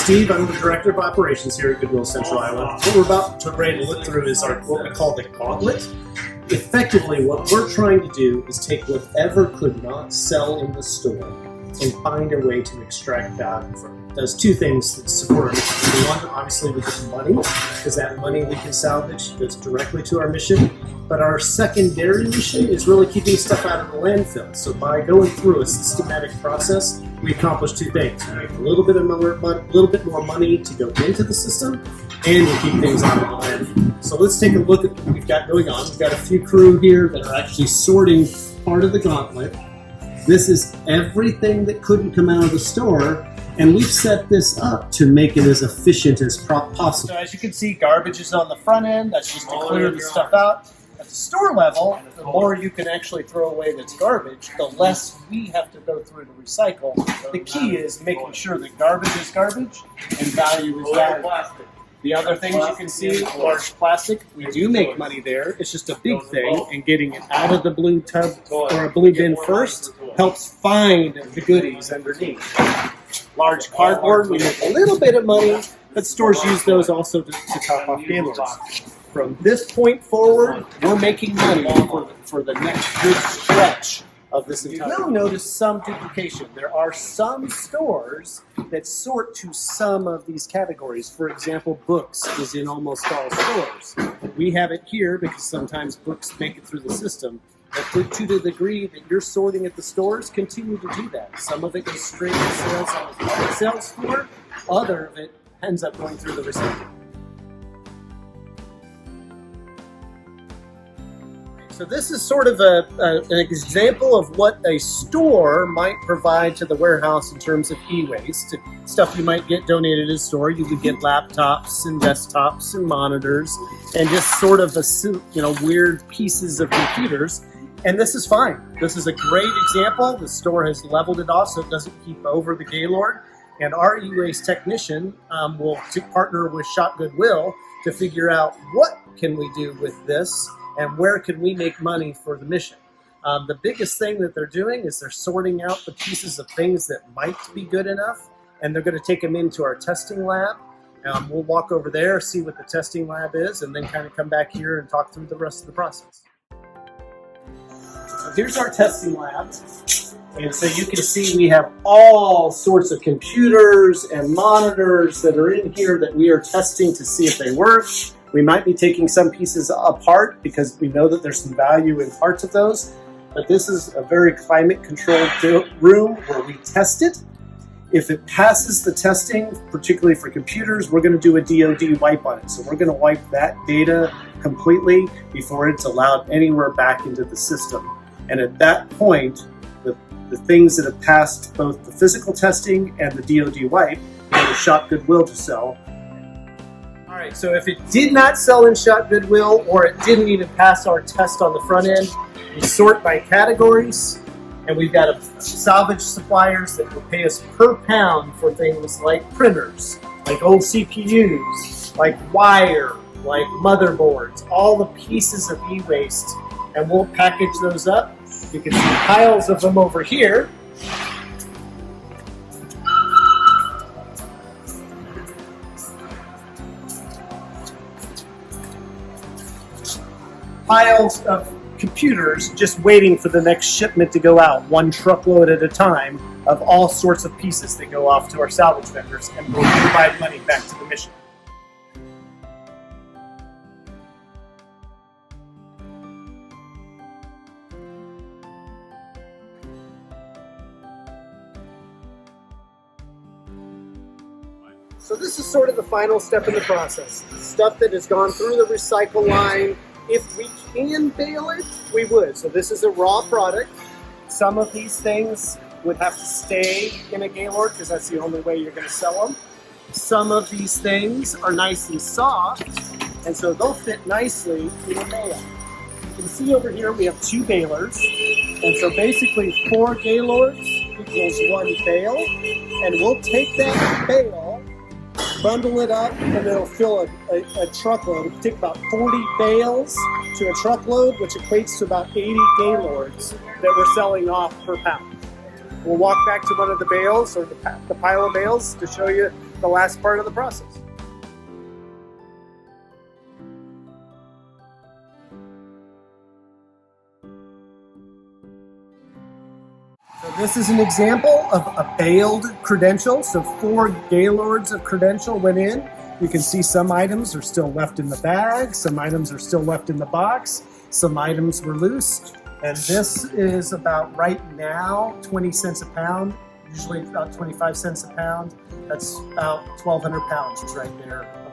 Steve. I'm the Director of Operations here at Goodwill Central Iowa. What we're about to ready to look through is what we call the gauntlet. Effectively, what we're trying to do is take whatever could not sell in the store and find a way to extract value from it. It does two things that support our mission. One, obviously, we get money, because that money we can salvage goes directly to our mission. But our secondary mission is really keeping stuff out of the landfill. So by going through a systematic process, we accomplish two things. We make a little bit more money to go into the system, and we keep things out of the landfill. So let's take a look at what we've got going on. We've got a few crew here that are actually sorting part of the gauntlet. This is everything that couldn't come out of the store, and we've set this up to make it as efficient as possible. So as you can see, garbage is on the front end. That's just to clear the stuff out. At the store level, the more you can actually throw away that's garbage, the less we have to go through to recycle. The key is making sure that garbage is garbage and value is value. The other things you can see, large plastic, we do make money there. It's just a big thing, and getting it out of the blue tub or a blue bin first helps find the goodies underneath. Large cardboard, we make a little bit of money, but stores use those also to top off gaylords. From this point forward, we're making money for the next good stretch of this entire. You will notice some duplication. There are some stores that sort to some of these categories. For example, books is in almost all stores. We have it here because sometimes books make it through the system. But to the degree that you're sorting at the stores, continue to do that. Some of it goes straight to sales on the sales floor. Other of it ends up going through the recycling. So this is sort of an example of what a store might provide to the warehouse in terms of e-waste. Stuff you might get donated at a store. You could get laptops and desktops and monitors and just sort of weird pieces of computers. And this is fine. This is a great example. The store has leveled it off so it doesn't keep over the gaylord. And our e-waste technician will partner with Shop Goodwill to figure out what can we do with this and where can we make money for the mission. The biggest thing that they're doing is they're sorting out the pieces of things that might be good enough, and they're going to take them into our testing lab. We'll walk over there, see what the testing lab is, and then kind of come back here and talk through the rest of the process. So here's our testing lab. And so you can see we have all sorts of computers and monitors that are in here that we are testing to see if they work. We might be taking some pieces apart because we know that there's some value in parts of those. But this is a very climate-controlled room where we test it. If it passes the testing, particularly for computers, we're going to do a DoD wipe on it. So we're going to wipe that data completely before it's allowed anywhere back into the system. And at that point, the things that have passed both the physical testing and the DoD wipe go to Shop Goodwill to sell. All right, so if it did not sell in Shop Goodwill or it didn't even pass our test on the front end, we sort by categories, and we've got salvage suppliers that will pay us per pound for things like printers, like old CPUs, like wire, like motherboards, all the pieces of e-waste, and we'll package those up. You can see piles of them over here. Piles of computers just waiting for the next shipment to go out, one truckload at a time of all sorts of pieces that go off to our salvage vendors, and we'll provide money back to the mission. So this is sort of the final step in the process. Stuff that has gone through the recycle line. If we can bale it, we would. So this is a raw product. Some of these things would have to stay in a gaylord because that's the only way you're going to sell them. Some of these things are nice and soft, and so they'll fit nicely in a bale. You can see over here we have 2 balers, and so basically 4 gaylords equals 1 bale, and we'll take that bale, bundle it up, and it'll fill a truckload. It'll take about 40 bales to a truckload, which equates to about 80 gaylords that we're selling off per pound. We'll walk back to one of the bales, or the pile of bales, to show you the last part of the process. So this is an example of a bailed credential. So 4 Gaylords of credential went in. You can see some items are still left in the bag, some items are still left in the box, some items were loose. And this is about, right now, 20 cents a pound, usually about 25 cents a pound. That's about 1,200 pounds is right there.